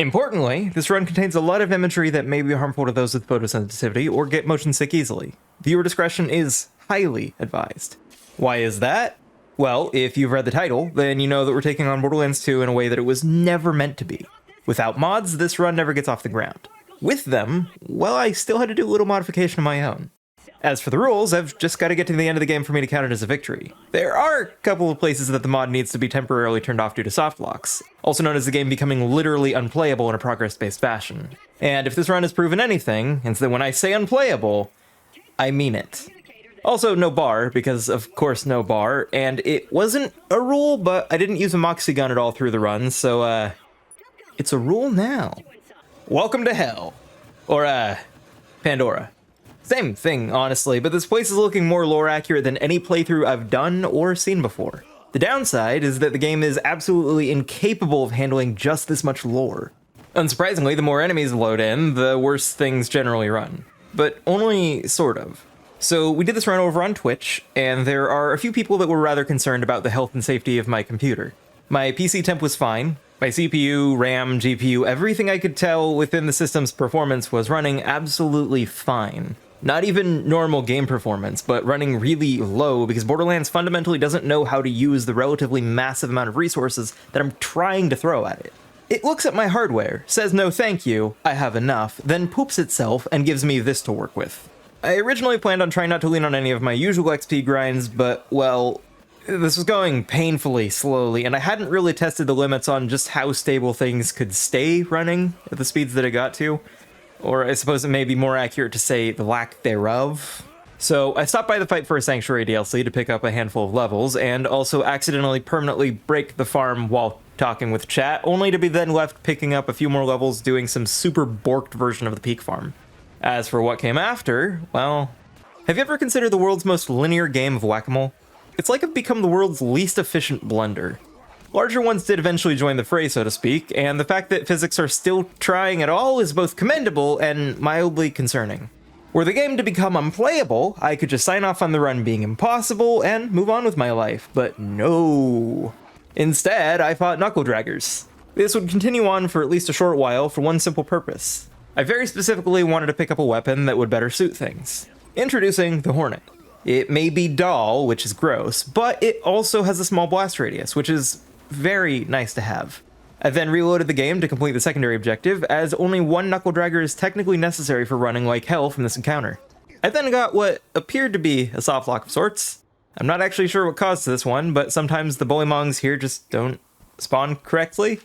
Importantly, this run contains a lot of imagery that may be harmful to those with photosensitivity or get motion sick easily. Viewer discretion is highly advised. Why is that? Well, if you've read the title, then you know that we're taking on Borderlands 2 in a way that it was never meant to be. Without mods, this run never gets off the ground. With them, well, I still had to do a little modification of my own. As for the rules, I've just got to get to the end of the game for me to count it as a victory. There are a couple of places that the mod needs to be temporarily turned off due to soft locks, also known as the game becoming literally unplayable in a progress-based fashion. And if this run has proven anything, it's that when I say unplayable, I mean it. Also, no bar, because of course no bar, and it wasn't a rule, but I didn't use a Moxie gun at all through the run, so it's a rule now. Welcome to hell. Or Pandora. Same thing, honestly, but this place is looking more lore accurate than any playthrough I've done or seen before. The downside is that the game is absolutely incapable of handling just this much lore. Unsurprisingly, the more enemies load in, the worse things generally run. But only sort of. So we did this run over on Twitch, and there are a few people that were rather concerned about the health and safety of my computer. My PC temp was fine. My CPU, RAM, GPU, everything I could tell within the system's performance was running absolutely fine. Not even normal game performance, but running really low because Borderlands fundamentally doesn't know how to use the relatively massive amount of resources that I'm trying to throw at it. It looks at my hardware, says no thank you, I have enough, then poops itself and gives me this to work with. I originally planned on trying not to lean on any of my usual XP grinds, but, well, this was going painfully slowly, and I hadn't really tested the limits on just how stable things could stay running at the speeds that it got to. Or I suppose it may be more accurate to say the lack thereof. So I stopped by the Fight for a Sanctuary DLC to pick up a handful of levels, and also accidentally permanently break the farm while talking with chat, only to be then left picking up a few more levels doing some super borked version of the Peak Farm. As for what came after, well, have you ever considered the world's most linear game of whack-a-mole? It's like I've become the world's least efficient blender. Larger ones did eventually join the fray, so to speak, and the fact that physics are still trying at all is both commendable and mildly concerning. Were the game to become unplayable, I could just sign off on the run being impossible and move on with my life, but no. Instead, I fought knuckle draggers. This would continue on for at least a short while for one simple purpose. I very specifically wanted to pick up a weapon that would better suit things. Introducing the Hornet. It may be dull, which is gross, but it also has a small blast radius, which is very nice to have. I then reloaded the game to complete the secondary objective, as only one knuckle dragger is technically necessary for running like hell from this encounter. I then got what appeared to be a soft lock of sorts. I'm not actually sure what caused this one, but sometimes the bullymong's here just don't spawn correctly.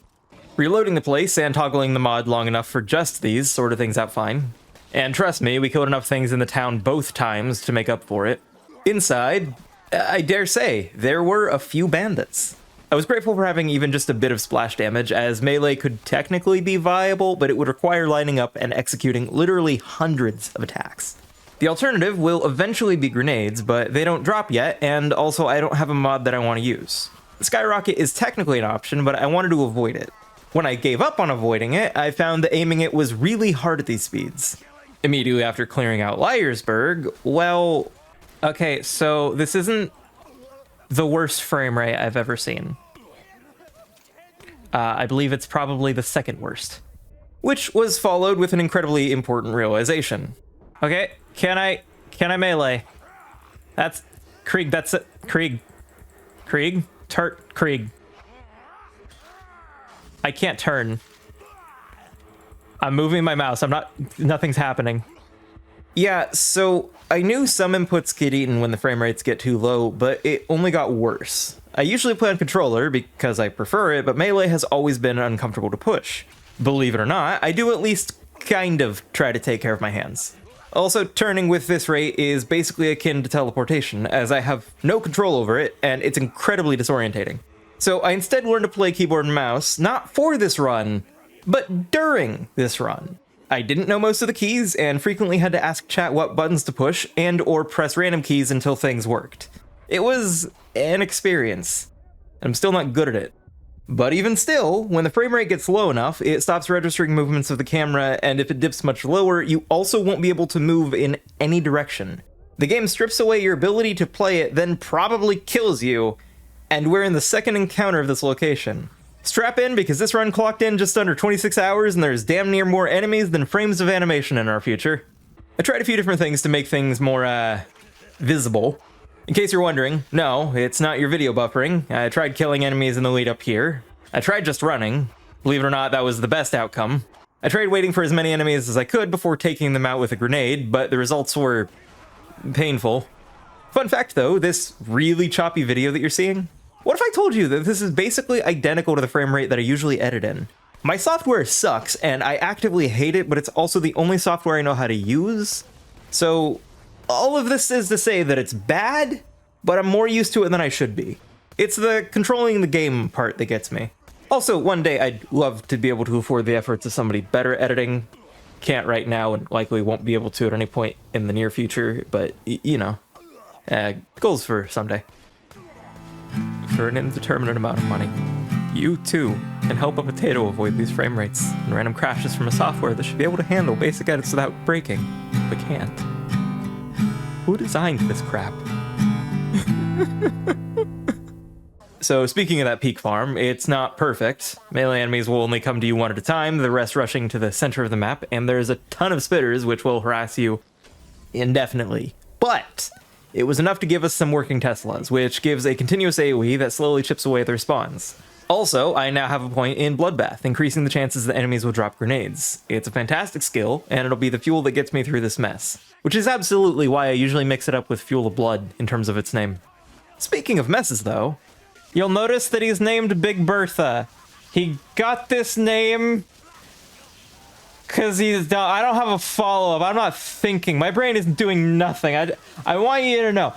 Reloading the place and toggling the mod long enough for just these sort of things out fine. And trust me, we killed enough things in the town both times to make up for it. Inside, I dare say, there were a few bandits. I was grateful for having even just a bit of splash damage, as melee could technically be viable, but it would require lining up and executing literally hundreds of attacks. The alternative will eventually be grenades, but they don't drop yet, and also I don't have a mod that I want to use. The Skyrocket is technically an option, but I wanted to avoid it. When I gave up on avoiding it, I found that aiming it was really hard at these speeds. Immediately after clearing out Liarsburg, well, okay, so this isn't the worst frame rate I've ever seen. I believe it's probably the second worst. Which was followed with an incredibly important realization. Okay, can I melee? That's Krieg, that's it. Krieg. Krieg. I can't turn. I'm moving my mouse. Nothing's happening. Yeah, so I knew some inputs get eaten when the frame rates get too low, but it only got worse. I usually play on controller because I prefer it, but melee has always been uncomfortable to push. Believe it or not, I do at least kind of try to take care of my hands. Also, turning with this rate is basically akin to teleportation, as I have no control over it, and it's incredibly disorientating. So I instead learned to play keyboard and mouse, not for this run, but during this run. I didn't know most of the keys, and frequently had to ask chat what buttons to push, and or press random keys until things worked. It was an experience. I'm still not good at it. But even still, when the frame rate gets low enough, it stops registering movements of the camera, and if it dips much lower, you also won't be able to move in any direction. The game strips away your ability to play it, then probably kills you, and we're in the second encounter of this location. Strap in, because this run clocked in just under 26 hours and there's damn near more enemies than frames of animation in our future. I tried a few different things to make things more, visible. In case you're wondering, no, it's not your video buffering. I tried killing enemies in the lead up here. I tried just running. Believe it or not, that was the best outcome. I tried waiting for as many enemies as I could before taking them out with a grenade, but the results were painful. Fun fact though, this really choppy video that you're seeing, what if I told you that this is basically identical to the frame rate that I usually edit in? My software sucks, and I actively hate it, but it's also the only software I know how to use. So, all of this is to say that it's bad, but I'm more used to it than I should be. It's the controlling the game part that gets me. Also, one day I'd love to be able to afford the efforts of somebody better editing. Can't right now, and likely won't be able to at any point in the near future, but, you know, goals for someday. For an indeterminate amount of money, you too can help a potato avoid these frame rates and random crashes from a software that should be able to handle basic edits without breaking, but can't. Who designed this crap? So speaking of that peak farm, it's not perfect. Melee enemies will only come to you one at a time, the rest rushing to the center of the map, and there's a ton of spitters which will harass you indefinitely. But it was enough to give us some working Teslas, which gives a continuous AoE that slowly chips away their spawns. Also, I now have a point in Bloodbath, increasing the chances that enemies will drop grenades. It's a fantastic skill, and it'll be the fuel that gets me through this mess. Which is absolutely why I usually mix it up with Fuel of Blood in terms of its name. Speaking of messes though, you'll notice that he's named Big Bertha. He got this name because I don't have a follow-up. I'm not thinking. My brain isn't doing nothing. I want you to know.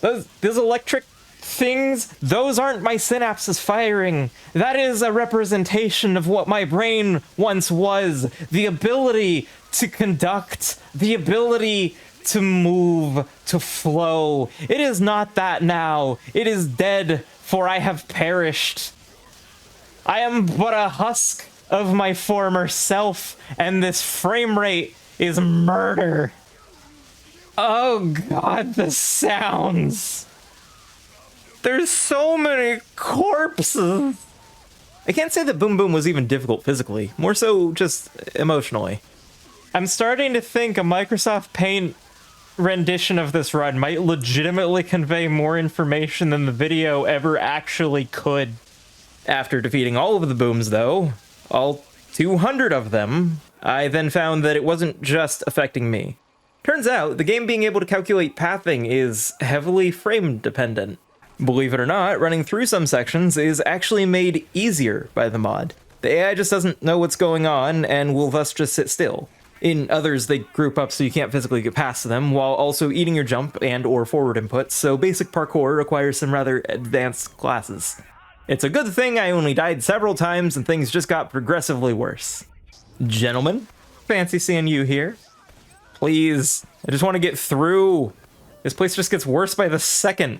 Those electric things, those aren't my synapses firing. That is a representation of what my brain once was. The ability to conduct, the ability to move, to flow. It is not that now. It is dead, for I have perished. I am but a husk of my former self, and this frame rate is murder. Oh god, the sounds. There's so many corpses. I can't say that Boom Boom was even difficult physically, more so just emotionally. I'm starting to think a Microsoft Paint rendition of this run might legitimately convey more information than the video ever actually could. After defeating all of the booms though, all 200 of them, I then found that it wasn't just affecting me. Turns out, the game being able to calculate pathing is heavily frame dependent. Believe it or not, running through some sections is actually made easier by the mod. The AI just doesn't know what's going on and will thus just sit still. In others, they group up so you can't physically get past them, while also eating your jump and or forward inputs, so basic parkour requires some rather advanced classes. It's a good thing I only died several times and things just got progressively worse. Gentlemen, fancy seeing you here. Please, I just want to get through. This place just gets worse by the second.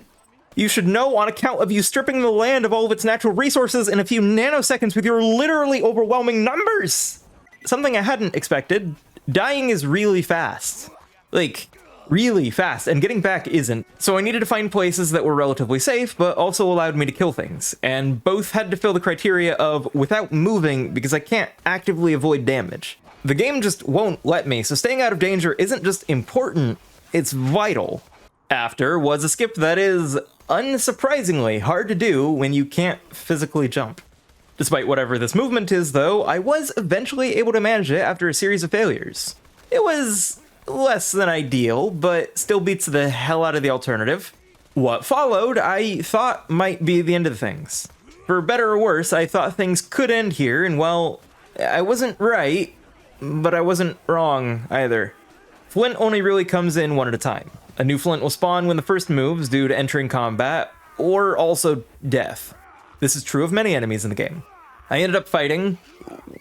You should know on account of you stripping the land of all of its natural resources in a few nanoseconds with your literally overwhelming numbers. Something I hadn't expected. Dying is really fast. Like, really fast, and getting back isn't. So I needed to find places that were relatively safe, but also allowed me to kill things. And both had to fill the criteria of without moving, because I can't actively avoid damage. The game just won't let me, so staying out of danger isn't just important, it's vital. After was a skip that is, unsurprisingly, hard to do when you can't physically jump. Despite whatever this movement is, though, I was eventually able to manage it after a series of failures. It was less than ideal, but still beats the hell out of the alternative. What followed, I thought might be the end of things. For better or worse, I thought things could end here, and well, I wasn't right, but I wasn't wrong either. Flint only really comes in one at a time. A new Flint will spawn when the first moves due to entering combat, or also death. This is true of many enemies in the game. I ended up fighting,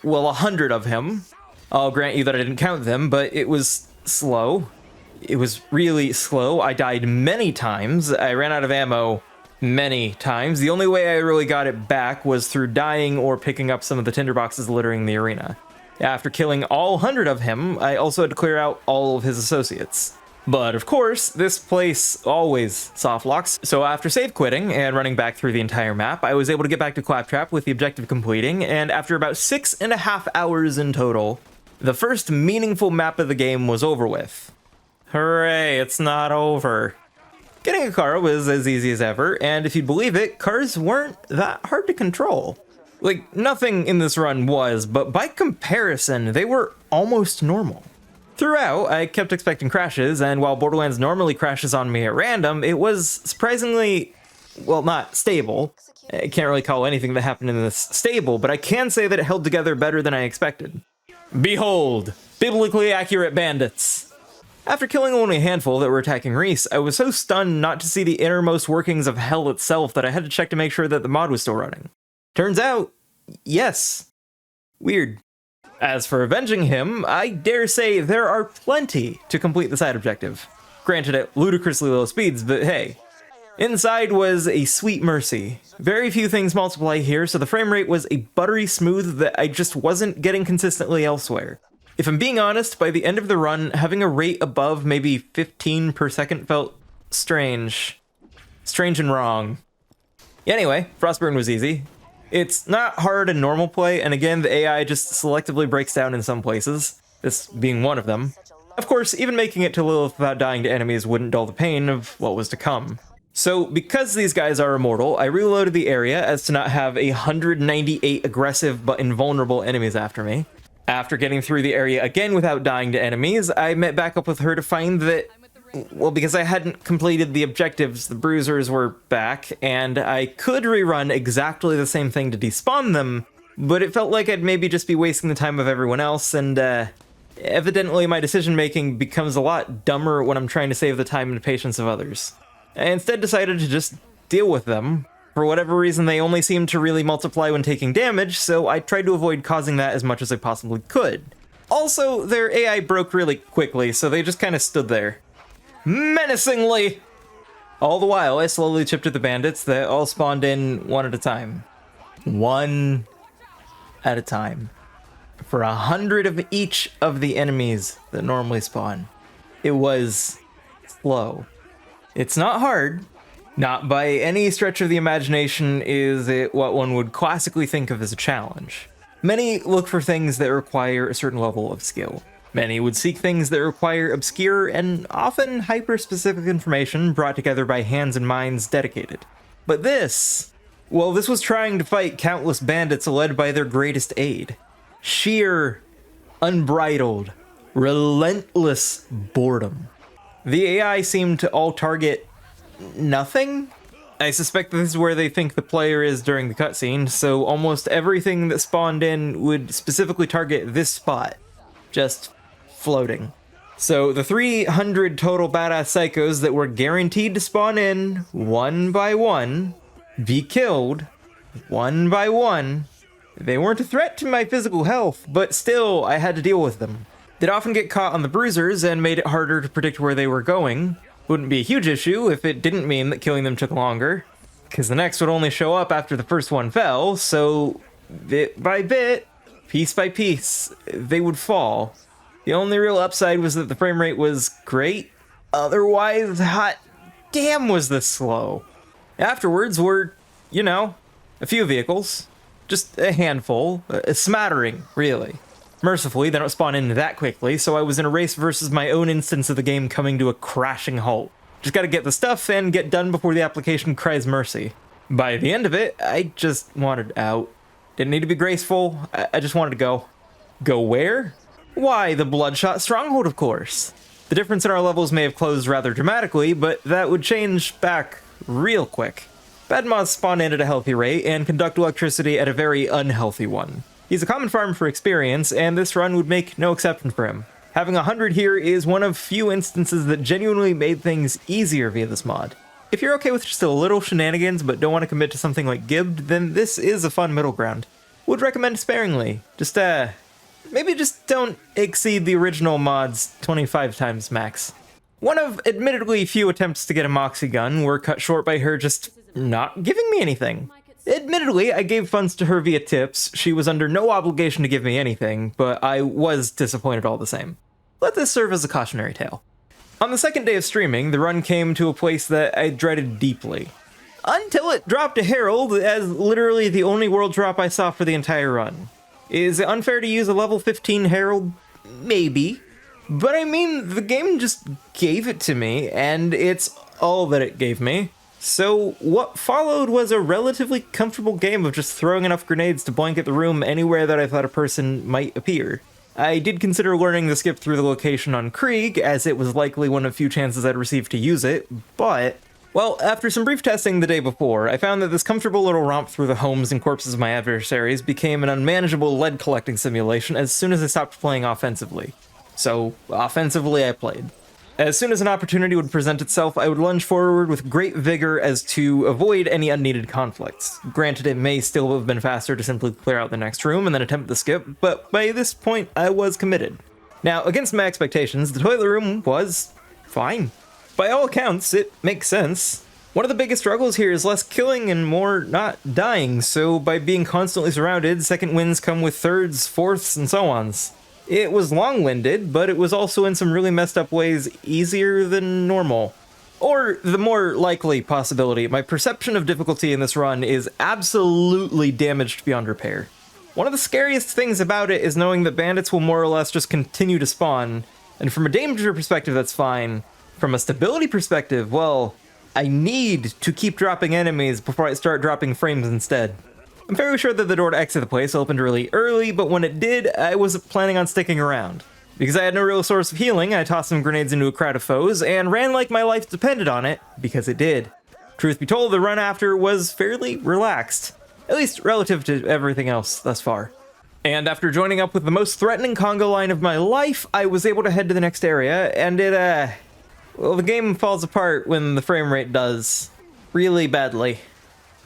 well, 100 of him. I'll grant you that I didn't count them, but it was slow. It was really slow. I died many times. I ran out of ammo many times. The only way I really got it back was through dying or picking up some of the tinderboxes littering the arena. After killing all 100 of him, I also had to clear out all of his associates. But of course, this place always soft locks, so after save quitting and running back through the entire map, I was able to get back to Claptrap with the objective completing, and after about 6.5 hours in total, the first meaningful map of the game was over with. Hooray, it's not over. Getting a car was as easy as ever, and if you'd believe it, cars weren't that hard to control. Like, nothing in this run was, but by comparison, they were almost normal. Throughout, I kept expecting crashes, and while Borderlands normally crashes on me at random, it was surprisingly, well, not stable. I can't really call anything that happened in this stable, but I can say that it held together better than I expected. Behold, biblically accurate bandits. After killing only a handful that were attacking Reese, I was so stunned not to see the innermost workings of hell itself that I had to check to make sure that the mod was still running. Turns out, yes. Weird. As for avenging him, I dare say there are plenty to complete the side objective. Granted at ludicrously low speeds, but hey. Inside was a sweet mercy. Very few things multiply here, so the frame rate was a buttery smooth that I just wasn't getting consistently elsewhere. If I'm being honest, by the end of the run, having a rate above maybe 15 per second felt strange. Strange and wrong. Anyway, Frostburn was easy. It's not hard in normal play, and again, the AI just selectively breaks down in some places, this being one of them. Of course, even making it to Lilith without dying to enemies wouldn't dull the pain of what was to come. So, because these guys are immortal, I reloaded the area as to not have 198 aggressive but invulnerable enemies after me. After getting through the area again without dying to enemies, I met back up with her to find that, well, because I hadn't completed the objectives, the bruisers were back, and I could rerun exactly the same thing to despawn them, but it felt like I'd maybe just be wasting the time of everyone else, and evidently my decision-making becomes a lot dumber when I'm trying to save the time and patience of others. I instead decided to just deal with them. For whatever reason, they only seemed to really multiply when taking damage, so I tried to avoid causing that as much as I possibly could. Also, their AI broke really quickly, so they just kind of stood there. Menacingly! All the while, I slowly chipped at the bandits that all spawned in one at a time. One at a time. For 100 of each of the enemies that normally spawn. It was slow. It's not hard. Not by any stretch of the imagination is it what one would classically think of as a challenge. Many look for things that require a certain level of skill. Many would seek things that require obscure and often hyper-specific information brought together by hands and minds dedicated. But this, well, this was trying to fight countless bandits led by their greatest aid. Sheer, unbridled, relentless boredom. The AI seemed to all target nothing? I suspect this is where they think the player is during the cutscene, so almost everything that spawned in would specifically target this spot. Just floating. So the 300 total badass psychos that were guaranteed to spawn in one by one, be killed one by one, they weren't a threat to my physical health, but still I had to deal with them. They'd often get caught on the bruisers and made it harder to predict where they were going. Wouldn't be a huge issue if it didn't mean that killing them took longer, because the next would only show up after the first one fell, so bit by bit, piece by piece, they would fall. The only real upside was that the frame rate was great, otherwise hot damn was this slow. Afterwards were, you know, a few vehicles, just a handful, a smattering, really. Mercifully, they don't spawn in that quickly, so I was in a race versus my own instance of the game coming to a crashing halt. Just gotta get the stuff and get done before the application cries mercy. By the end of it, I just wanted out. Didn't need to be graceful, I just wanted to go. Go where? Why, the Bloodshot Stronghold, of course. The difference in our levels may have closed rather dramatically, but that would change back real quick. Bad moths spawn in at a healthy rate and conduct electricity at a very unhealthy one. He's a common farm for experience, and this run would make no exception for him. Having 100 here is one of few instances that genuinely made things easier via this mod. If you're okay with just a little shenanigans but don't want to commit to something like Gibbed, then this is a fun middle ground. Would recommend sparingly. Just maybe just don't exceed the original mod's 25 times max. One of admittedly few attempts to get a Moxie gun were cut short by her just not giving me anything. Admittedly, I gave funds to her via tips. She was under no obligation to give me anything, but I was disappointed all the same. Let this serve as a cautionary tale. On the second day of streaming, the run came to a place that I dreaded deeply. Until it dropped a Herald as literally the only world drop I saw for the entire run. Is it unfair to use a level 15 Herald? Maybe. But I mean, the game just gave it to me, and it's all that it gave me. So what followed was a relatively comfortable game of just throwing enough grenades to blanket the room anywhere that I thought a person might appear. I did consider learning to skip through the location on Krieg, as it was likely one of the few chances I'd received to use it, but... well, after some brief testing the day before, I found that this comfortable little romp through the homes and corpses of my adversaries became an unmanageable lead collecting simulation as soon as I stopped playing offensively. So, offensively I played. As soon as an opportunity would present itself, I would lunge forward with great vigor as to avoid any unneeded conflicts. Granted, it may still have been faster to simply clear out the next room and then attempt the skip, but by this point, I was committed. Now, against my expectations, the toilet room was fine. By all accounts, it makes sense. One of the biggest struggles here is less killing and more not dying, so by being constantly surrounded, second wins come with thirds, fourths, and so ons. It was long-winded, but it was also in some really messed up ways easier than normal. Or, the more likely possibility, my perception of difficulty in this run is absolutely damaged beyond repair. One of the scariest things about it is knowing that bandits will more or less just continue to spawn, and from a danger perspective that's fine. From a stability perspective, well, I need to keep dropping enemies before I start dropping frames instead. I'm fairly sure that the door to exit the place opened really early, but when it did, I wasn't planning on sticking around. Because I had no real source of healing, I tossed some grenades into a crowd of foes, and ran like my life depended on it, because it did. Truth be told, the run after was fairly relaxed. At least relative to everything else thus far. And after joining up with the most threatening conga line of my life, I was able to head to the next area, and well, the game falls apart when the frame rate does. Really badly.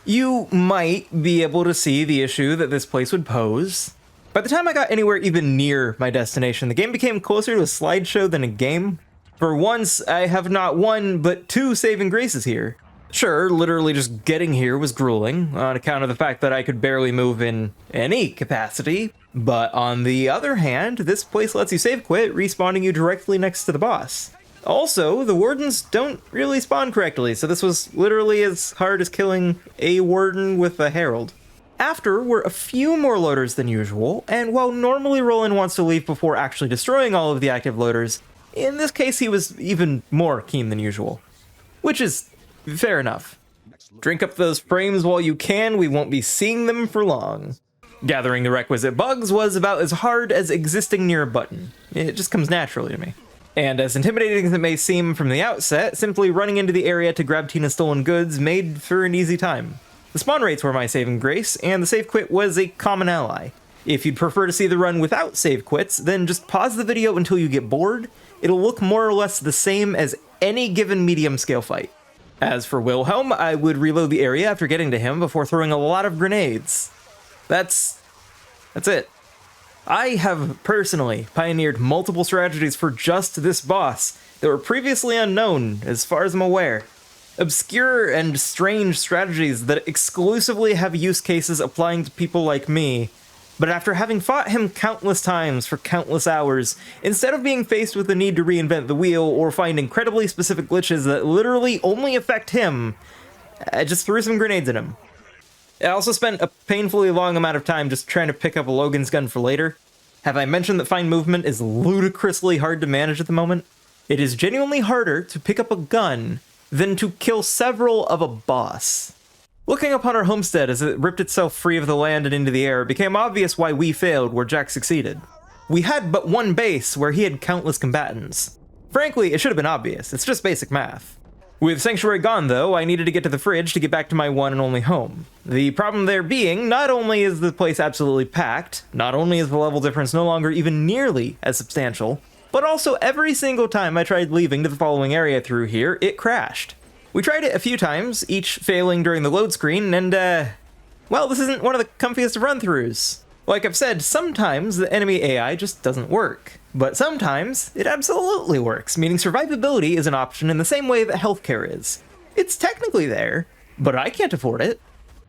You might be able to see the issue that this place would pose. By the time I got anywhere even near my destination, the game became closer to a slideshow than a game. For once, I have not one, but two saving graces here. Sure, literally just getting here was grueling, on account of the fact that I could barely move in any capacity. But on the other hand, this place lets you save quit, respawning you directly next to the boss. Also, the wardens don't really spawn correctly, so this was literally as hard as killing a warden with a herald. After were a few more loaders than usual, and while normally Roland wants to leave before actually destroying all of the active loaders, in this case he was even more keen than usual. Which is fair enough. Drink up those frames while you can, we won't be seeing them for long. Gathering the requisite bugs was about as hard as existing near a button. It just comes naturally to me. And as intimidating as it may seem from the outset, simply running into the area to grab Tina's stolen goods made for an easy time. The spawn rates were my saving grace, and the save quit was a common ally. If you'd prefer to see the run without save quits, then just pause the video until you get bored. It'll look more or less the same as any given medium scale fight. As for Wilhelm, I would reload the area after getting to him before throwing a lot of grenades. That's it. I have personally pioneered multiple strategies for just this boss that were previously unknown, as far as I'm aware. Obscure and strange strategies that exclusively have use cases applying to people like me. But after having fought him countless times for countless hours, instead of being faced with the need to reinvent the wheel or find incredibly specific glitches that literally only affect him, I just threw some grenades at him. I also spent a painfully long amount of time just trying to pick up a Logan's gun for later. Have I mentioned that fine movement is ludicrously hard to manage at the moment? It is genuinely harder to pick up a gun than to kill several of a boss. Looking upon our homestead as it ripped itself free of the land and into the air, it became obvious why we failed where Jack succeeded. We had but one base where he had countless combatants. Frankly, it should have been obvious, it's just basic math. With Sanctuary gone, though, I needed to get to the fridge to get back to my one and only home. The problem there being, not only is the place absolutely packed, not only is the level difference no longer even nearly as substantial, but also every single time I tried leaving to the following area through here, it crashed. We tried it a few times, each failing during the load screen, and well, this isn't one of the comfiest of run-throughs. Like I've said, sometimes the enemy AI just doesn't work. But sometimes it absolutely works, meaning survivability is an option in the same way that healthcare is. It's technically there, but I can't afford it.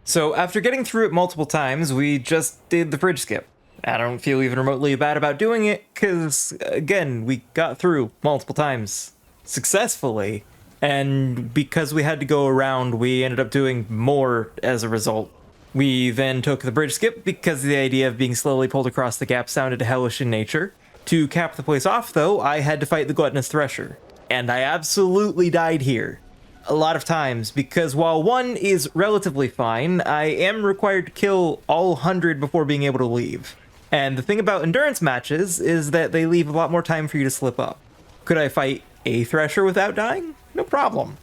So after getting through it multiple times, we just did the fridge skip. I don't feel even remotely bad about doing it, because, again, we got through multiple times. successfully, and because we had to go around, we ended up doing more as a result. We then took the bridge skip because the idea of being slowly pulled across the gap sounded hellish in nature. To cap the place off, though, I had to fight the gluttonous Thresher, and I absolutely died here. A lot of times, because while one is relatively fine, I am required to kill all 100 before being able to leave. And the thing about endurance matches is that they leave a lot more time for you to slip up. Could I fight a Thresher without dying? No problem.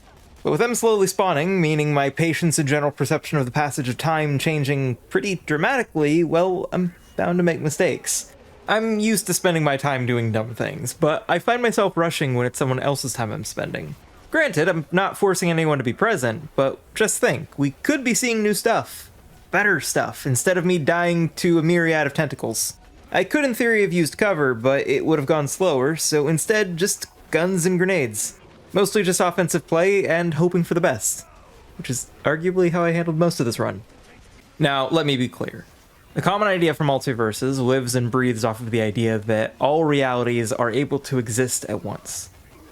But with them slowly spawning, meaning my patience and general perception of the passage of time changing pretty dramatically, well, I'm bound to make mistakes. I'm used to spending my time doing dumb things, but I find myself rushing when it's someone else's time I'm spending. Granted, I'm not forcing anyone to be present, but just think, we could be seeing new stuff. Better stuff, instead of me dying to a myriad of tentacles. I could in theory have used cover, but it would have gone slower, so instead just guns and grenades. Mostly just offensive play and hoping for the best, which is arguably how I handled most of this run. Now, let me be clear. The common idea for multiverses lives and breathes off of the idea that all realities are able to exist at once.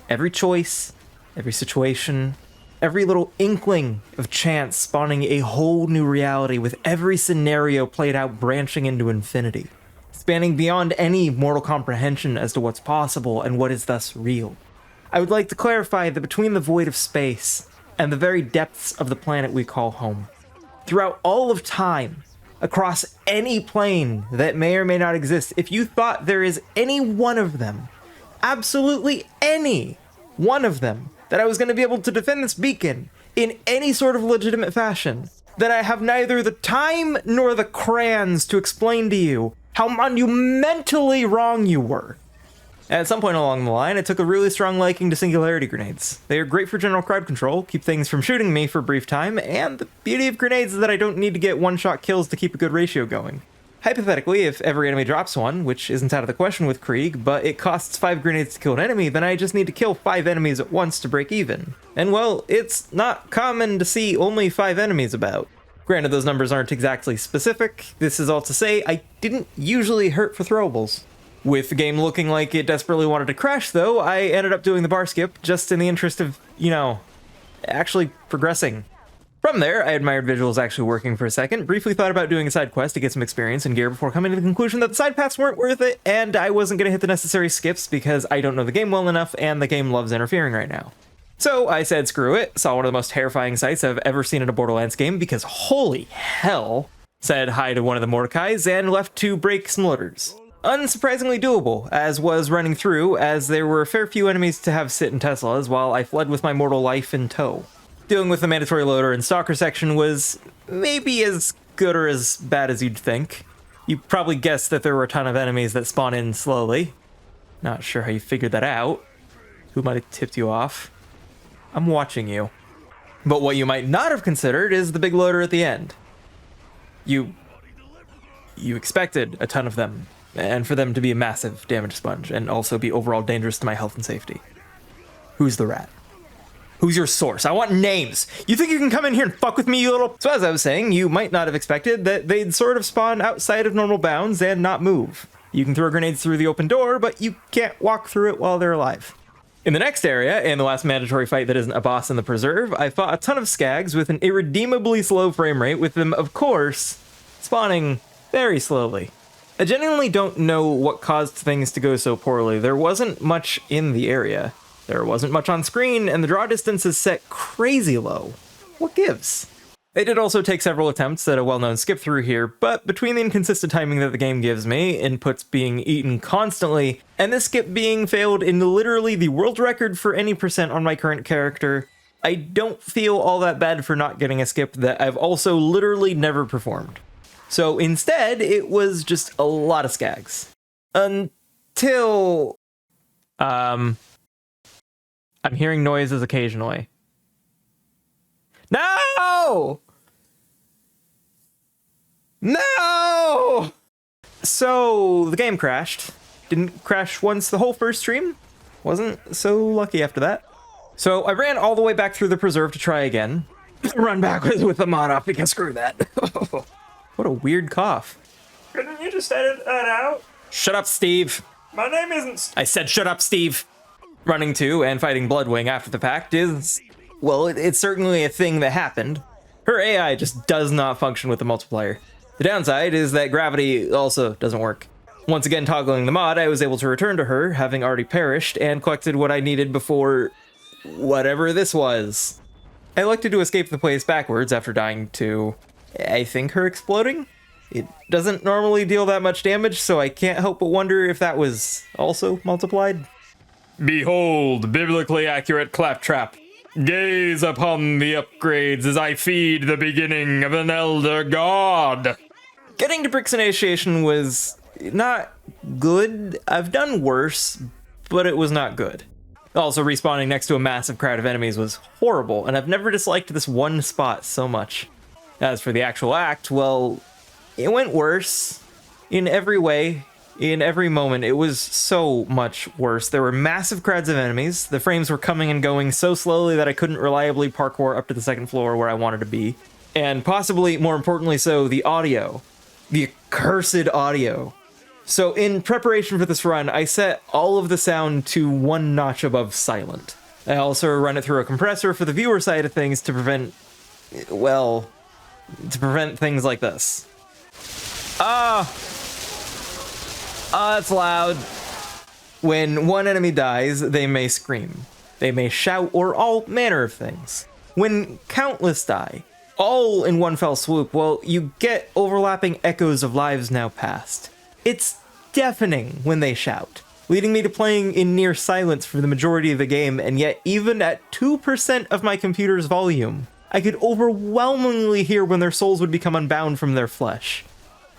Every choice, every situation, every little inkling of chance spawning a whole new reality with every scenario played out branching into infinity, spanning beyond any mortal comprehension as to what's possible and what is thus real. I would like to clarify that between the void of space and the very depths of the planet we call home, throughout all of time, across any plane that may or may not exist, if you thought there is any one of them, absolutely any one of them, that I was going to be able to defend this beacon in any sort of legitimate fashion, then I have neither the time nor the crayons to explain to you how monumentally wrong you were. At some point along the line, I took a really strong liking to singularity grenades. They are great for general crowd control, keep things from shooting me for a brief time, and the beauty of grenades is that I don't need to get one-shot kills to keep a good ratio going. Hypothetically, if every enemy drops one, which isn't out of the question with Krieg, but it costs 5 grenades to kill an enemy, then I just need to kill 5 enemies at once to break even. And well, it's not common to see only 5 enemies about. Granted, those numbers aren't exactly specific. This is all to say, I didn't usually hurt for throwables. With the game looking like it desperately wanted to crash, though, I ended up doing the bar skip just in the interest of, actually progressing. From there, I admired visuals actually working for a second, briefly thought about doing a side quest to get some experience and gear before coming to the conclusion that the side paths weren't worth it, and I wasn't going to hit the necessary skips because I don't know the game well enough and the game loves interfering right now. So I said screw it, saw one of the most terrifying sights I've ever seen in a Borderlands game because holy hell, said hi to one of the Mordecais and left to break some loaders. Unsurprisingly doable, as was running through, as there were a fair few enemies to have sit in Teslas while I fled with my mortal life in tow. Dealing with the mandatory loader and stalker section was maybe as good or as bad as you'd think. You probably guessed that there were a ton of enemies that spawn in slowly. Not sure how you figured that out. Who might have tipped you off? I'm watching you. But what you might not have considered is the big loader at the end. You expected a ton of them, and for them to be a massive damage sponge, and also be overall dangerous to my health and safety. Who's the rat? Who's your source? I want names! You think you can come in here and fuck with me, you little... So as I was saying, you might not have expected that they'd sort of spawn outside of normal bounds and not move. You can throw grenades through the open door, but you can't walk through it while they're alive. In the next area, in the last mandatory fight that isn't a boss in the preserve, I fought a ton of skags with an irredeemably slow frame rate, with them, of course, spawning very slowly. I genuinely don't know what caused things to go so poorly. There wasn't much in the area. There wasn't much on screen, and the draw distance is set crazy low. What gives? They did also take several attempts at a well-known skip through here, but between the inconsistent timing that the game gives me, inputs being eaten constantly, and this skip being failed in literally the world record for any percent on my current character, I don't feel all that bad for not getting a skip that I've also literally never performed. So instead, it was just a lot of skags. Until... I'm hearing noises occasionally. No! No! So, the game crashed. Didn't crash once the whole first stream. Wasn't so lucky after that. So, I ran all the way back through the preserve to try again. Run backwards with the mod off because screw that. What a weird cough. Couldn't you just edit that out? Shut up, Steve. My name isn't... I said shut up, Steve. Running to and fighting Bloodwing after the fact is, well, it's certainly a thing that happened. Her AI just does not function with the multiplier. The downside is that gravity also doesn't work. Once again toggling the mod, I was able to return to her, having already perished, and collected what I needed before whatever this was. I elected to escape the place backwards after dying to, I think, her exploding? It doesn't normally deal that much damage, so I can't help but wonder if that was also multiplied. Behold, biblically accurate claptrap. Gaze upon the upgrades as I feed the beginning of an elder god. Getting to Brick's initiation was not good. I've done worse, but it was not good. Also, respawning next to a massive crowd of enemies was horrible, and I've never disliked this one spot so much. As for the actual act, well, it went worse in every way. In every moment, it was so much worse. There were massive crowds of enemies. The frames were coming and going so slowly that I couldn't reliably parkour up to the second floor where I wanted to be. And possibly, more importantly so, the audio. The accursed audio. So in preparation for this run, I set all of the sound to one notch above silent. I also run it through a compressor for the viewer side of things to prevent, well, to prevent things like this. That's loud. When one enemy dies, they may scream. They may shout or all manner of things. When countless die, all in one fell swoop, well, you get overlapping echoes of lives now past. It's deafening when they shout, leading me to playing in near silence for the majority of the game, and yet even at 2% of my computer's volume, I could overwhelmingly hear when their souls would become unbound from their flesh.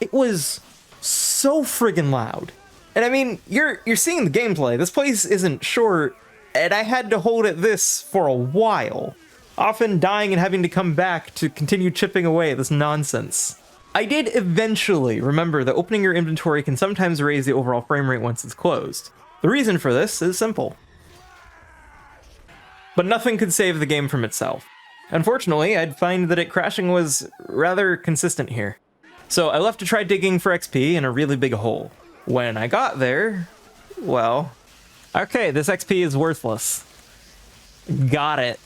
It was so friggin' loud. And I mean, you're seeing the gameplay. This place isn't short, and I had to hold at this for a while, often dying and having to come back to continue chipping away at this nonsense. I did eventually remember that opening your inventory can sometimes raise the overall frame rate once it's closed. The reason for this is simple. But nothing could save the game from itself. Unfortunately, I'd find that it crashing was rather consistent here. So I left to try digging for XP in a really big hole. When I got there, well, okay, this XP is worthless. Got it.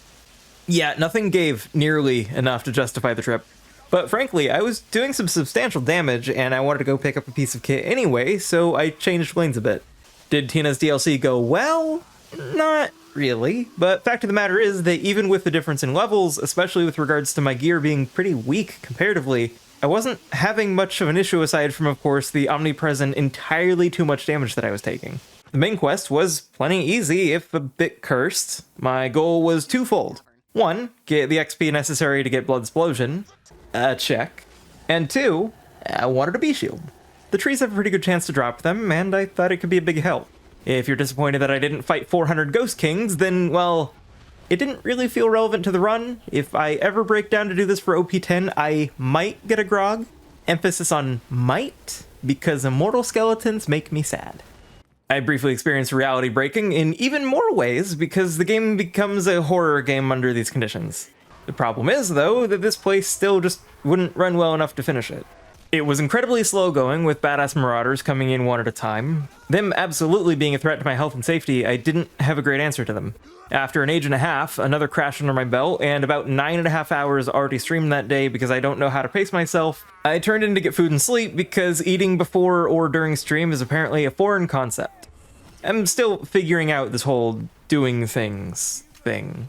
Yeah, nothing gave nearly enough to justify the trip. But frankly, I was doing some substantial damage and I wanted to go pick up a piece of kit anyway, so I changed lanes a bit. Did Tina's DLC go well? Not really, but fact of the matter is that even with the difference in levels, especially with regards to my gear being pretty weak comparatively, I wasn't having much of an issue aside from, of course, the omnipresent entirely too much damage that I was taking. The main quest was plenty easy, if a bit cursed. My goal was twofold. 1, get the XP necessary to get Blood Explosion, check. And 2, I wanted a bee shield. The trees have a pretty good chance to drop them, and I thought it could be a big help. If you're disappointed that I didn't fight 400 Ghost Kings, then, well, it didn't really feel relevant to the run. If I ever break down to do this for OP10, I might get a grog. Emphasis on might, because immortal skeletons make me sad. I briefly experienced reality breaking in even more ways, because the game becomes a horror game under these conditions. The problem is, though, that this place still just wouldn't run well enough to finish it. It was incredibly slow going, with badass marauders coming in one at a time. Them absolutely being a threat to my health and safety, I didn't have a great answer to them. After an age and a half, another crash under my belt, and about 9.5 hours already streamed that day because I don't know how to pace myself, I turned in to get food and sleep because eating before or during stream is apparently a foreign concept. I'm still figuring out this whole doing things thing.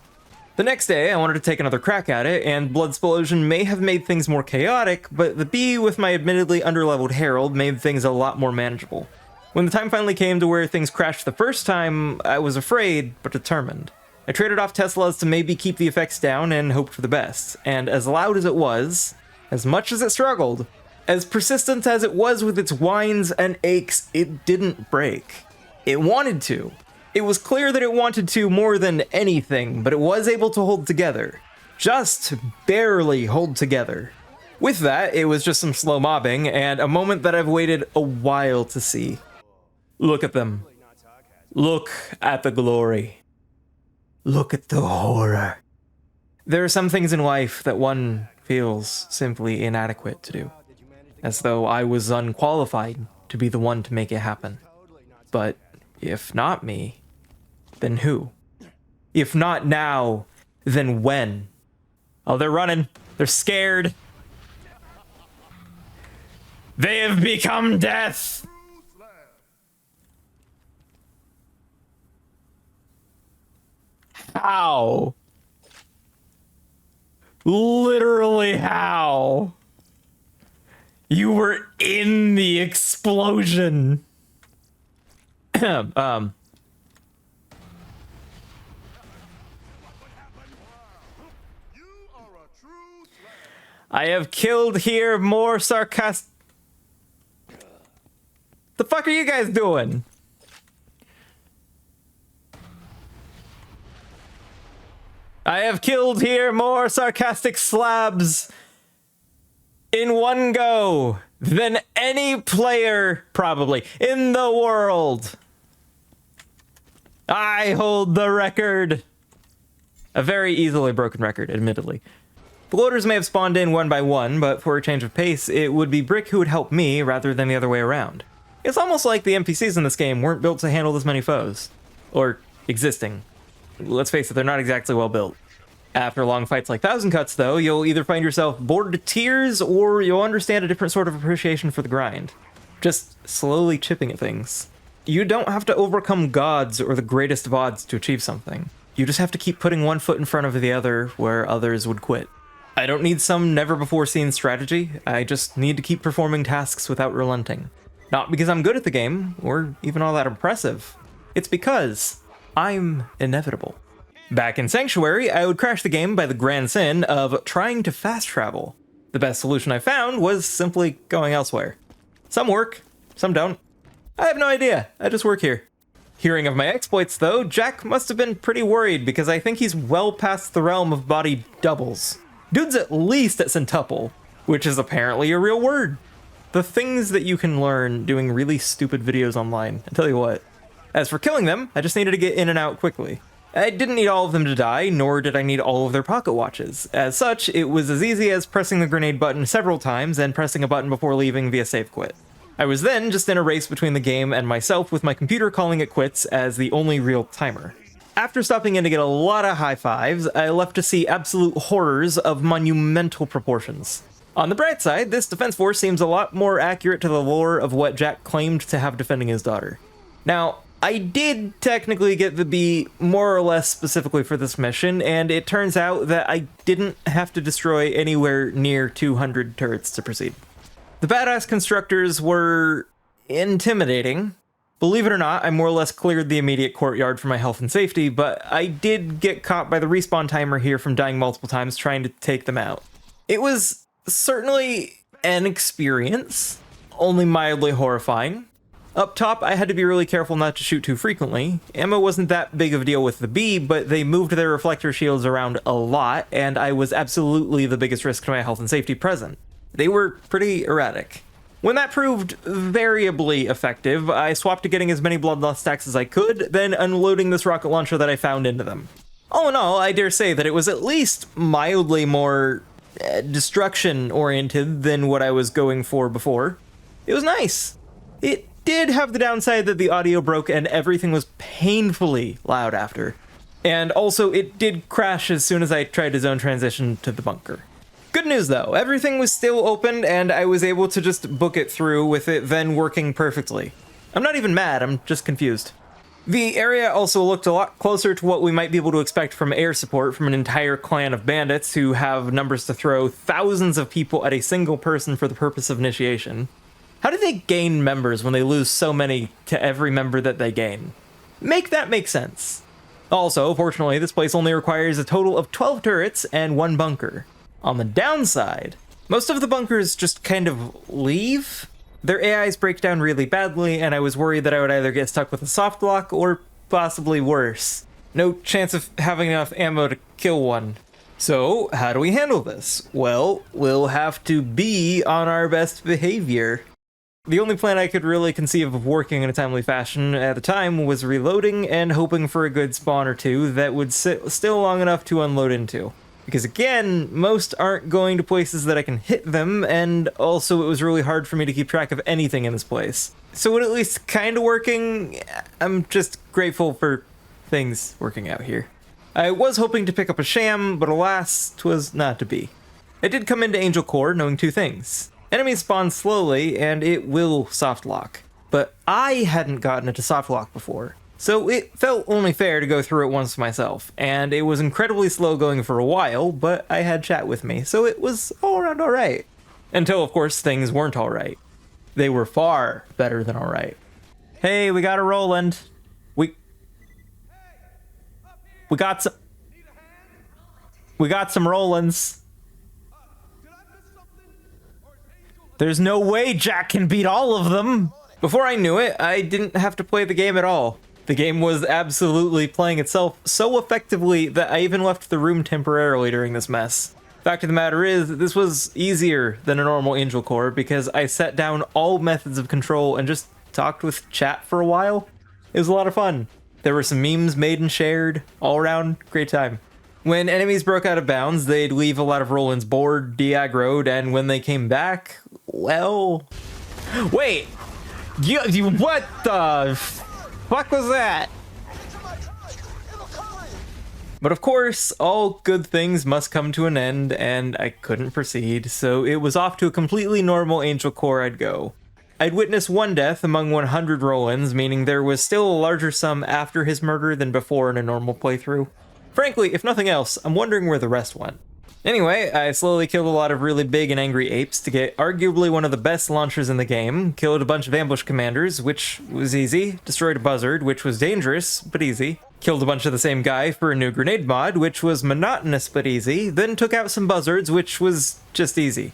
The next day, I wanted to take another crack at it, and Blood Explosion may have made things more chaotic, but the bee with my admittedly underleveled Herald made things a lot more manageable. When the time finally came to where things crashed the first time, I was afraid, but determined. I traded off Teslas to maybe keep the effects down and hoped for the best, and as loud as it was, as much as it struggled, as persistent as it was with its whines and aches, it didn't break. It wanted to. It was clear that it wanted to more than anything, but it was able to hold together. Just barely hold together. With that, it was just some slow mobbing, and a moment that I've waited a while to see. Look at them. Look at the glory. Look at the horror. There are some things in life that one feels simply inadequate to do. As though I was unqualified to be the one to make it happen. But if not me, then who? If not now, then when? Oh, they're running. They're scared. They have become death. How? Literally how? You were in the explosion. I have killed here more sarcastic. The fuck are you guys doing? I have killed here more sarcastic slabs in one go than any player probably in the world. I hold the record. A very easily broken record, admittedly. The loaders may have spawned in one by one, but for a change of pace, it would be Brick who would help me rather than the other way around. It's almost like the NPCs in this game weren't built to handle this many foes. Or existing. Let's face it, they're not exactly well built. After long fights like Thousand Cuts, though, you'll either find yourself bored to tears, or you'll understand a different sort of appreciation for the grind. Just slowly chipping at things. You don't have to overcome gods or the greatest of odds to achieve something. You just have to keep putting one foot in front of the other where others would quit. I don't need some never-before-seen strategy, I just need to keep performing tasks without relenting. Not because I'm good at the game, or even all that impressive. It's because I'm inevitable. Back in Sanctuary, I would crash the game by the grand sin of trying to fast travel. The best solution I found was simply going elsewhere. Some work, some don't. I have no idea, I just work here. Hearing of my exploits though, Jack must have been pretty worried because I think he's well past the realm of body doubles. Dude's at least at centuple, which is apparently a real word. The things that you can learn doing really stupid videos online, I tell you what. As for killing them, I just needed to get in and out quickly. I didn't need all of them to die, nor did I need all of their pocket watches. As such, it was as easy as pressing the grenade button several times and pressing a button before leaving via save quit. I was then just in a race between the game and myself with my computer calling it quits as the only real timer. After stopping in to get a lot of high fives, I left to see absolute horrors of monumental proportions. On the bright side, this defense force seems a lot more accurate to the lore of what Jack claimed to have defending his daughter. Now, I did technically get the B more or less specifically for this mission, and it turns out that I didn't have to destroy anywhere near 200 turrets to proceed. The badass constructors were intimidating. Believe it or not, I more or less cleared the immediate courtyard for my health and safety, but I did get caught by the respawn timer here from dying multiple times trying to take them out. It was certainly an experience, only mildly horrifying. Up top, I had to be really careful not to shoot too frequently. Ammo wasn't that big of a deal with the B, but they moved their reflector shields around a lot, and I was absolutely the biggest risk to my health and safety present. They were pretty erratic. When that proved variably effective, I swapped to getting as many bloodlust stacks as I could, then unloading this rocket launcher that I found into them. All in all, I dare say that it was at least mildly more destruction-oriented than what I was going for before. It was nice. It did have the downside that the audio broke and everything was painfully loud after. And also, it did crash as soon as I tried to zone transition to the bunker. Good news though, everything was still open and I was able to just book it through with it then working perfectly. I'm not even mad, I'm just confused. The area also looked a lot closer to what we might be able to expect from air support from an entire clan of bandits who have numbers to throw thousands of people at a single person for the purpose of initiation. How do they gain members when they lose so many to every member that they gain? Make that make sense. Also, fortunately, this place only requires a total of 12 turrets and 1 bunker. On the downside, most of the bunkers just kind of leave. Their AIs break down really badly, and I was worried that I would either get stuck with a soft lock or possibly worse. No chance of having enough ammo to kill one. So, how do we handle this? Well, we'll have to be on our best behavior. The only plan I could really conceive of working in a timely fashion at the time was reloading and hoping for a good spawn or two that would sit still long enough to unload into. Because again, most aren't going to places that I can hit them, and also it was really hard for me to keep track of anything in this place. So it at least kind of working. I'm just grateful for things working out here. I was hoping to pick up a sham, but alas, 'twas not to be. I did come into Angel Core knowing two things. Enemies spawn slowly, and it will soft lock. But I hadn't gotten it to soft lock before, so it felt only fair to go through it once myself, and it was incredibly slow going for a while, but I had chat with me, so it was all around alright. Until, of course, things weren't alright. They were far better than alright. Hey, we got a Roland. We got some Rolands. There's no way Jack can beat all of them. Before I knew it, I didn't have to play the game at all. The game was absolutely playing itself so effectively that I even left the room temporarily during this mess. Fact of the matter is, this was easier than a normal Angel Core because I set down all methods of control and just talked with chat for a while. It was a lot of fun. There were some memes made and shared, all around, great time. When enemies broke out of bounds, they'd leave a lot of Rolands bored, de-aggroed, and when they came back, well... Wait! You what the fuck was that? But of course, all good things must come to an end, and I couldn't proceed, so it was off to a completely normal Angel Core I'd go. I'd witnessed one death among 100 Rolands, meaning there was still a larger sum after his murder than before in a normal playthrough. Frankly, if nothing else, I'm wondering where the rest went. Anyway, I slowly killed a lot of really big and angry apes to get arguably one of the best launchers in the game, killed a bunch of ambush commanders, which was easy, destroyed a buzzard, which was dangerous, but easy, killed a bunch of the same guy for a new grenade mod, which was monotonous but easy, then took out some buzzards, which was just easy.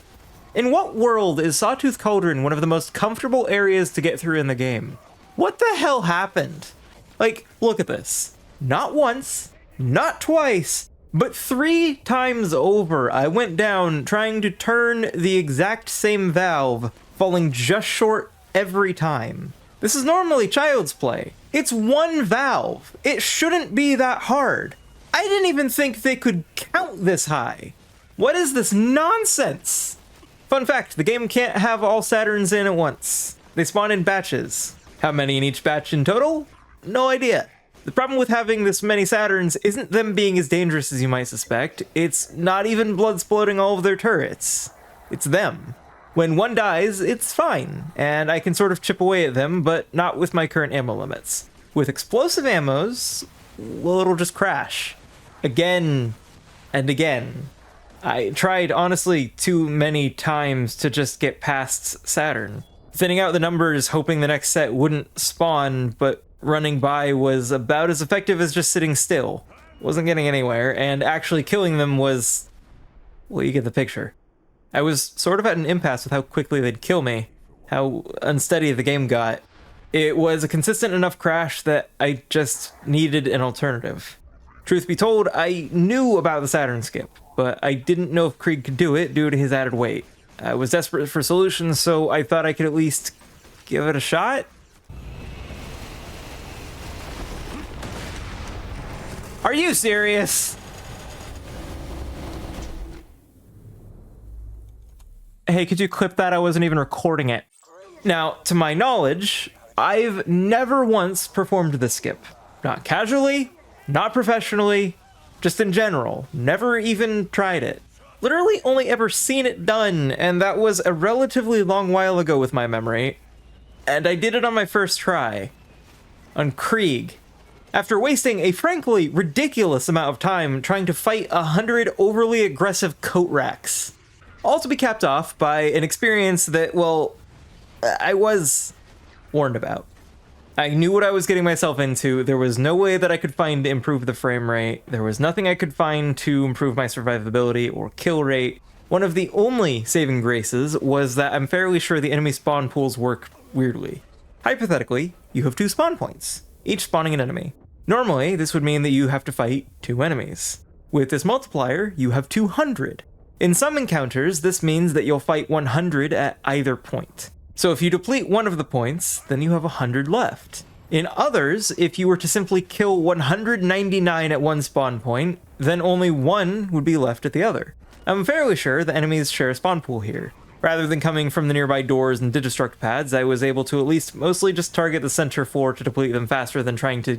In what world is Sawtooth Cauldron one of the most comfortable areas to get through in the game? What the hell happened? Like, look at this. Not once, not twice, but 3 times over, I went down trying to turn the exact same valve, falling just short every time. This is normally child's play. It's one valve. It shouldn't be that hard. I didn't even think they could count this high. What is this nonsense? Fun fact, the game can't have all Saturns in at once. They spawn in batches. How many in each batch in total? No idea. The problem with having this many Saturns isn't them being as dangerous as you might suspect. It's not even blood-sploding all of their turrets. It's them. When one dies, it's fine, and I can sort of chip away at them, but not with my current ammo limits. With explosive ammos, well, it'll just crash. Again and again. I tried, honestly, too many times to just get past Saturn. Thinning out the numbers, hoping the next set wouldn't spawn, but running by was about as effective as just sitting still. Wasn't getting anywhere, and actually killing them was... well, you get the picture. I was sort of at an impasse with how quickly they'd kill me, how unsteady the game got. It was a consistent enough crash that I just needed an alternative. Truth be told, I knew about the Saturn skip, but I didn't know if Krieg could do it due to his added weight. I was desperate for solutions, so I thought I could at least give it a shot. Are you serious? Hey, could you clip that? I wasn't even recording it. Now, to my knowledge, I've never once performed this skip. Not casually, not professionally, just in general. Never even tried it. Literally only ever seen it done, and that was a relatively long while ago with my memory. And I did it on my first try. On Krieg. After wasting a frankly ridiculous amount of time trying to fight 100 overly aggressive coat racks. All to be capped off by an experience that, well, I was warned about. I knew what I was getting myself into. There was no way that I could find to improve the frame rate. There was nothing I could find to improve my survivability or kill rate. One of the only saving graces was that I'm fairly sure the enemy spawn pools work weirdly. Hypothetically, you have 2 spawn points, each spawning an enemy. Normally, this would mean that you have to fight 2 enemies. With this multiplier, you have 200. In some encounters, this means that you'll fight 100 at either point. So if you deplete one of the points, then you have 100 left. In others, if you were to simply kill 199 at one spawn point, then only 1 would be left at the other. I'm fairly sure the enemies share a spawn pool here. Rather than coming from the nearby doors and digistruct pads, I was able to at least mostly just target the center floor to deplete them faster than trying to,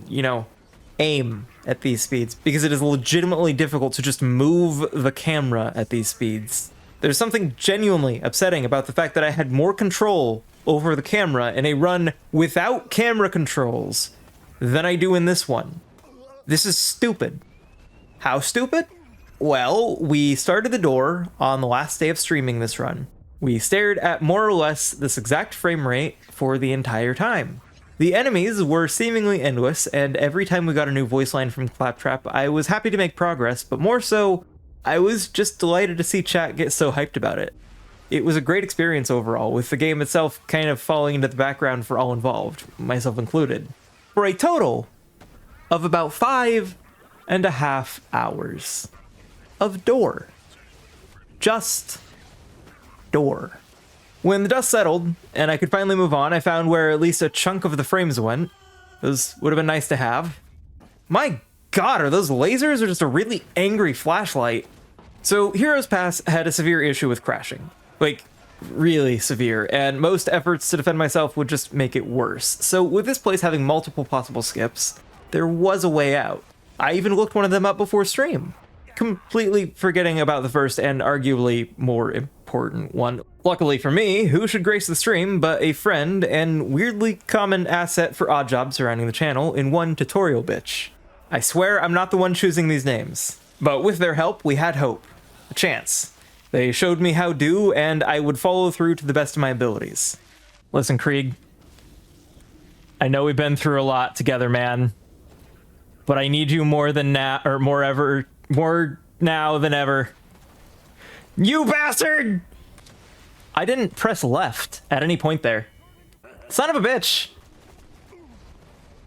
aim at these speeds because it is legitimately difficult to just move the camera at these speeds. There's something genuinely upsetting about the fact that I had more control over the camera in a run without camera controls than I do in this one. This is stupid. How stupid? Well, we started the door on the last day of streaming this run. We stared at more or less this exact frame rate for the entire time. The enemies were seemingly endless, and every time we got a new voice line from Claptrap, I was happy to make progress, but more so, I was just delighted to see chat get so hyped about it. It was a great experience overall, with the game itself kind of falling into the background for all involved, myself included, for a total of about 5.5 hours of door. Just door. When the dust settled, and I could finally move on, I found where at least a chunk of the frames went. Those would have been nice to have. My god, are those lasers or just a really angry flashlight? So Heroes Pass had a severe issue with crashing. Like, really severe, and most efforts to defend myself would just make it worse. So with this place having multiple possible skips, there was a way out. I even looked one of them up before stream, completely forgetting about the first and arguably more important one. Luckily for me, who should grace the stream but a friend and weirdly common asset for odd jobs surrounding the channel in one tutorial bitch. I swear I'm not the one choosing these names, but with their help we had hope, a chance. They showed me how to, and I would follow through to the best of my abilities. Listen, Krieg, I know we've been through a lot together, man, but I need you more now than ever. You bastard! I didn't press left at any point there. Son of a bitch.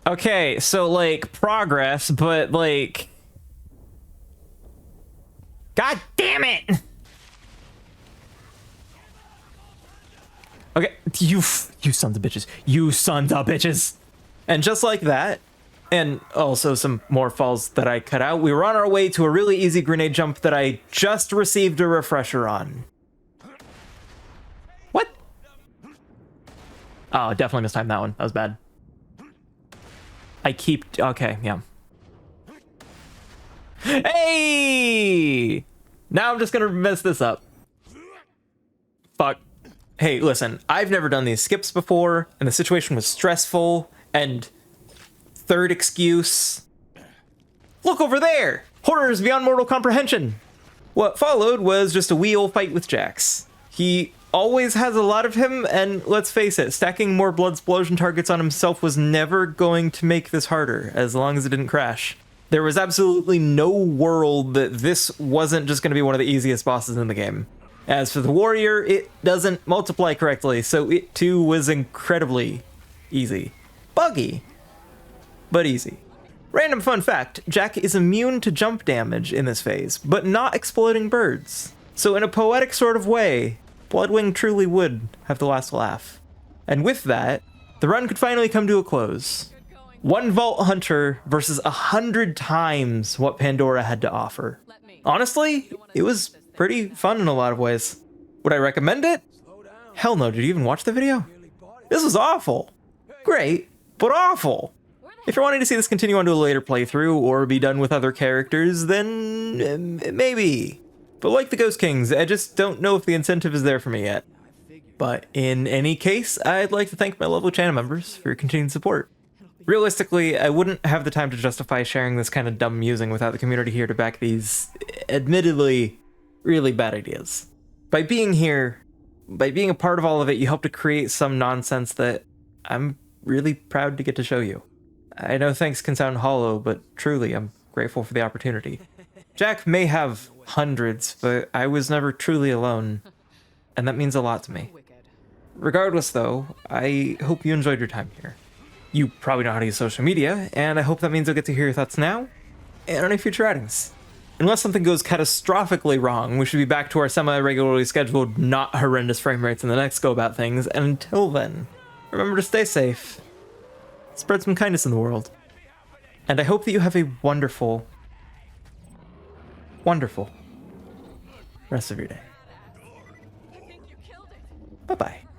Okay, so like progress, but like, god damn it! Okay, you sons of bitches. You sons of bitches. And just like that, and also some more falls that I cut out, we were on our way to a really easy grenade jump that I just received a refresher on. What? Oh, definitely mistimed that one. That was bad. Okay, yeah. Hey! Now I'm just gonna mess this up. Fuck. Hey, listen, I've never done these skips before, and the situation was stressful, and third excuse. Look over there! Horrors beyond mortal comprehension! What followed was just a wee old fight with Jax. He always has a lot of him, and let's face it, stacking more blood explosion targets on himself was never going to make this harder, as long as it didn't crash. There was absolutely no world that this wasn't just going to be one of the easiest bosses in the game. As for the warrior, it doesn't multiply correctly, so it too was incredibly easy. Buggy, but easy. Random fun fact, Jack is immune to jump damage in this phase, but not exploding birds. So in a poetic sort of way, Bloodwing truly would have the last laugh. And with that, the run could finally come to a close. One Vault Hunter versus 100 times what Pandora had to offer. Honestly, it was pretty fun in a lot of ways. Would I recommend it? Hell no, did you even watch the video? This was awful. Great, but awful. If you're wanting to see this continue on to a later playthrough or be done with other characters, then maybe. But like the Ghost Kings, I just don't know if the incentive is there for me yet. But in any case, I'd like to thank my lovely channel members for your continued support. Realistically, I wouldn't have the time to justify sharing this kind of dumb musing without the community here to back these, admittedly, really bad ideas. By being here, by being a part of all of it, you help to create some nonsense that I'm really proud to get to show you. I know thanks can sound hollow, but truly, I'm grateful for the opportunity. Jack may have hundreds, but I was never truly alone, and that means a lot to me. Regardless though, I hope you enjoyed your time here. You probably know how to use social media, and I hope that means you'll get to hear your thoughts now, and on any future outings. Unless something goes catastrophically wrong, we should be back to our semi-regularly scheduled, not horrendous frame rates in the next go about things, and until then, remember to stay safe, spread some kindness in the world, and I hope that you have a wonderful, wonderful rest of your day. Bye-bye.